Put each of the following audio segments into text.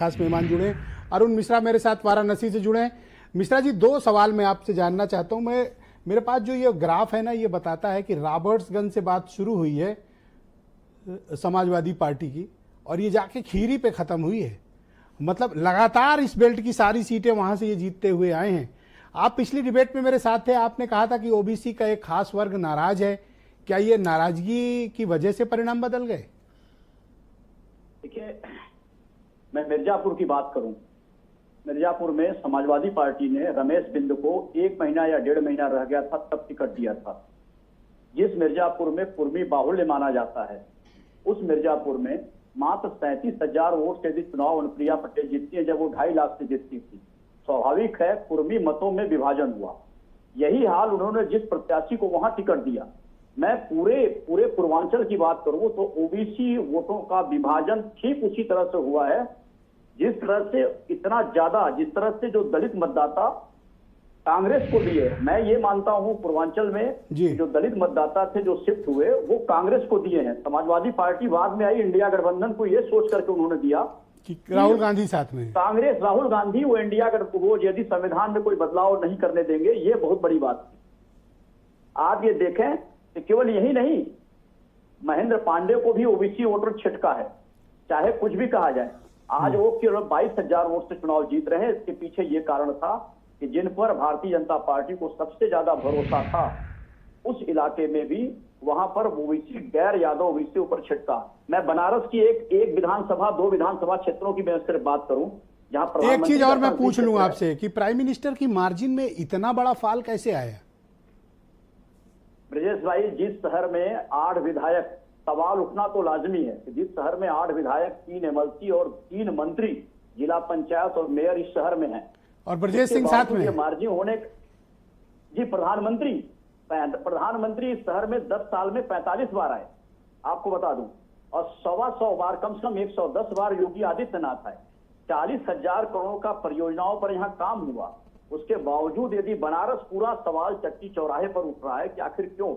खास मेहमान जुड़े हैं। अरुण मिश्रा मेरे साथ वाराणसी से जुड़े हैं। मिश्रा जी, दो सवाल मैं आपसे जानना चाहता हूं। मेरे पास जो ये ग्राफ है ना, ये बताता है कि रॉबर्ट्सगंज से बात शुरू हुई है समाजवादी पार्टी की और ये जाके खीरी पे खत्म हुई है। मतलब लगातार इस बेल्ट की सारी सीटें वहां से ये जीतते हुए आए हैं। आप पिछली डिबेट में मेरे साथ थे, आपने कहा था कि ओबीसी का एक खास वर्ग नाराज है। क्या ये नाराजगी की वजह से परिणाम बदल गए? देखिए, मैं मिर्जापुर की बात करूं। मिर्जापुर में समाजवादी पार्टी ने रमेश बिंद को 1 महीना या 1.5 महीना रह गया था तब टिकट दिया था। जिस मिर्जापुर में कुर्मी बाहुल्य माना जाता है, उस मिर्जापुर में मात्र 37,000 वोट से यदि चुनाव अनुप्रिया पटेल जीतती है, जब वो 2.5 लाख से जीतती थी। स्वाभाविक है कुर्मी मतों में विभाजन हुआ। यही हाल उन्होंने जिस प्रत्याशी को वहां टिकट दिया, मैं पूरे पूर्वांचल की बात करूं तो ओबीसी वोटों का विभाजन ठीक उसी तरह से हुआ है जिस तरह से इतना ज्यादा, जिस तरह से जो दलित मतदाता कांग्रेस को दिए। मैं ये मानता हूं पूर्वांचल में जो दलित मतदाता थे जो शिफ्ट हुए वो कांग्रेस को दिए हैं। समाजवादी पार्टी बाद में आई, इंडिया गठबंधन को ये सोच करके उन्होंने दिया कि राहुल गांधी साथ में कांग्रेस, राहुल गांधी वो इंडिया वो यदि संविधान में कोई बदलाव नहीं करने देंगे, ये बहुत बड़ी बात थी। आप ये देखें कि केवल यही नहीं, महेंद्र पांडे को भी ओबीसी वोटर छिटका है, चाहे कुछ भी कहा जाए। आज वो केवल 22,000 वोट से चुनाव जीत रहे हैं। इसके पीछे ये कारण था कि जिन पर भारतीय जनता पार्टी को सबसे ज्यादा भरोसा था, उस इलाके में भी वहां पर ओबीसी, गैर यादव ओबीसी ऊपर छिटका। मैं बनारस की एक विधानसभा, 2 विधानसभा क्षेत्रों की मैं सिर्फ बात करूं जहां एक चीज और मैं पूछ लूं आपसे कि प्राइम मिनिस्टर की मार्जिन में इतना बड़ा फाल कैसे आया? ब्रजेश भाई, जिस शहर में 8 विधायक, सवाल उठना तो लाजमी है कि जिस शहर में 8 विधायक, 3 एमएलसी और 3 मंत्री, जिला पंचायत और मेयर इस शहर में हैं, और ब्रजेश सिंह साथ में, मार्जिन होने जी प्रधानमंत्री इस शहर में 10 साल में 45 बार आए, आपको बता दूं, और 125 बार, कम से कम 110 बार योगी आदित्यनाथ आए। 40,000 करोड़ का परियोजनाओं पर यहाँ काम हुआ। उसके बावजूद यदि बनारस पूरा सवाल चट्टी चौराहे पर उठ रहा है कि आखिर क्यों,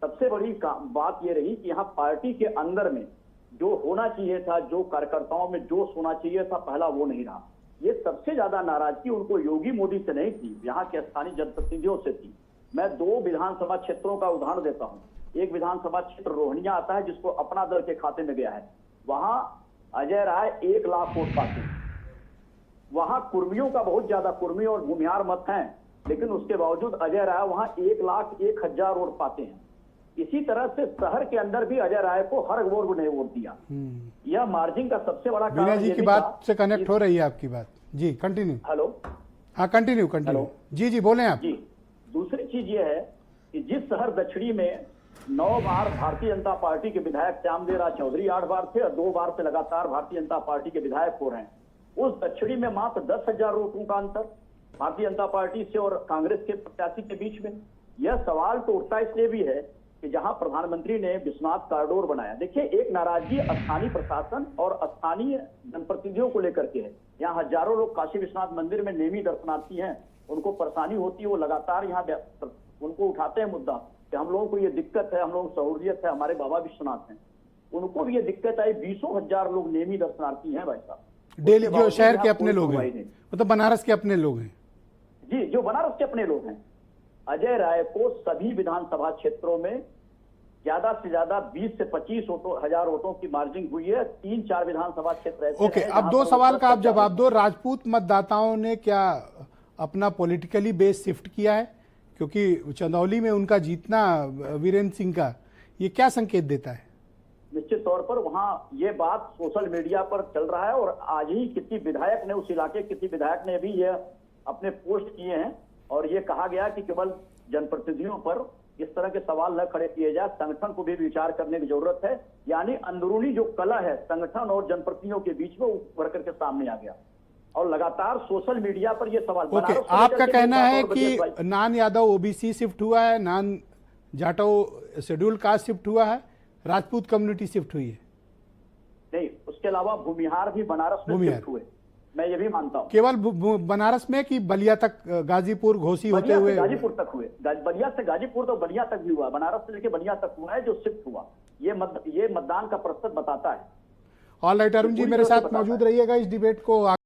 सबसे बड़ी बात यह रही कि यहाँ पार्टी के अंदर में जो होना चाहिए था, जो कार्यकर्ताओं में जोश होना चाहिए था, पहला वो नहीं रहा। ये सबसे ज्यादा नाराजगी उनको योगी मोदी से नहीं थी, यहाँ के स्थानीय जनप्रतिनिधियों से थी। मैं 2 विधानसभा क्षेत्रों का उदाहरण देता हूँ। एक विधानसभा क्षेत्र रोहनिया आता है जिसको अपना दल के खाते में गया है। वहां अजय राय 1 लाख वोट पाते हैं। वहां कुर्मियों का बहुत ज्यादा, कुर्मी और भूमिहार मत हैं, लेकिन उसके बावजूद अजय राय वहां 1,01,000 वोट पाते हैं। इसी तरह से शहर के अंदर भी अजय राय को हर वर्ग ने वोट दिया। यह मार्जिन का सबसे बड़ा कारण जी की बात से कनेक्ट हो रही है आपकी बात। जी कंटिन्यू। हेलो, हाँ कंटिन्यू। जी बोले आप। जी, दूसरी चीज यह है कि जिस शहर दक्षिणी में 9 बार भारतीय जनता पार्टी के विधायक श्यामदेव चौधरी 8 बार थे और 2 बार से लगातार भारतीय जनता पार्टी के विधायक हो रहे हैं, उस दक्षिणी में मात्र 10,000 वोटों का अंतर भारतीय जनता पार्टी से और कांग्रेस के प्रत्याशी के बीच में। यह सवाल तो उठता इसलिए भी है कि जहां प्रधानमंत्री ने विश्वनाथ कॉरिडोर बनाया, देखिए एक नाराजगी स्थानीय प्रशासन और स्थानीय जनप्रतिनिधियों को लेकर के है। यहाँ हजारों लोग काशी विश्वनाथ मंदिर में नेमी दर्शनार्थी हैं, उनको परेशानी होती है, वो लगातार यहाँ उनको उठाते हैं मुद्दा कि हम लोगों को ये दिक्कत है, हम लोगों को सहूलियत है, हमारे बाबा विश्वनाथ हैं, उनको भी ये दिक्कत आई। 20,000 लोग नेमी दर्शनार्थी हैं भाई साहब, डेली जो शहर के अपने लोग हैं, मतलब बनारस के अपने लोग हैं। जी, जो बनारस के अपने लोग हैं। अजय राय को सभी विधानसभा क्षेत्रों में ज्यादा से ज्यादा 20 से 25,000 वोटों की मार्जिन हुई है। 3-4 विधानसभा क्षेत्र ऐसे ओके, अब 2 सवाल का आप जवाब दो। राजपूत मतदाताओं ने क्या अपना पॉलिटिकली बेस शिफ्ट किया है? क्योंकि चंदौली में उनका जीतना वीरेंद्र सिंह का, ये क्या संकेत देता है? निश्चित तौर पर वहां ये बात सोशल मीडिया पर चल रहा है और आज ही किसी विधायक ने, उस इलाके किसी विधायक ने भी ये अपने पोस्ट किए हैं और ये कहा गया कि केवल जनप्रतिनिधियों पर इस तरह के सवाल न खड़े किए जाए, संगठन को भी विचार करने की जरूरत है। यानी अंदरूनी जो कलह है संगठन और जनप्रतिनिधियों के बीच में, वो उभर करके सामने आ गया और लगातार सोशल मीडिया पर यह सवाल। आपका कहना है कि नान यादव ओबीसी शिफ्ट हुआ है, नान जाटव शेड्यूल कास्ट शिफ्ट हुआ है, राजपूत कम्युनिटी शिफ्ट हुई है? नहीं, उसके अलावा भूमिहार भी बनारस में शिफ्ट हुए, मैं ये भी मानता हूँ। केवल बनारस में कि बलिया तक, गाजीपुर, घोसी होते हुए? गाजीपुर तक हुए, बलिया से गाजीपुर तो बलिया तक भी हुआ, बनारस से लेकर बलिया तक हुआ है जो शिफ्ट हुआ। ये मतदान का प्रतिशत बताता है। ऑल राइट अरुण जी, पूरी मेरे तरह से साथ बताता मौजूद है। रहिएगा इस डिबेट को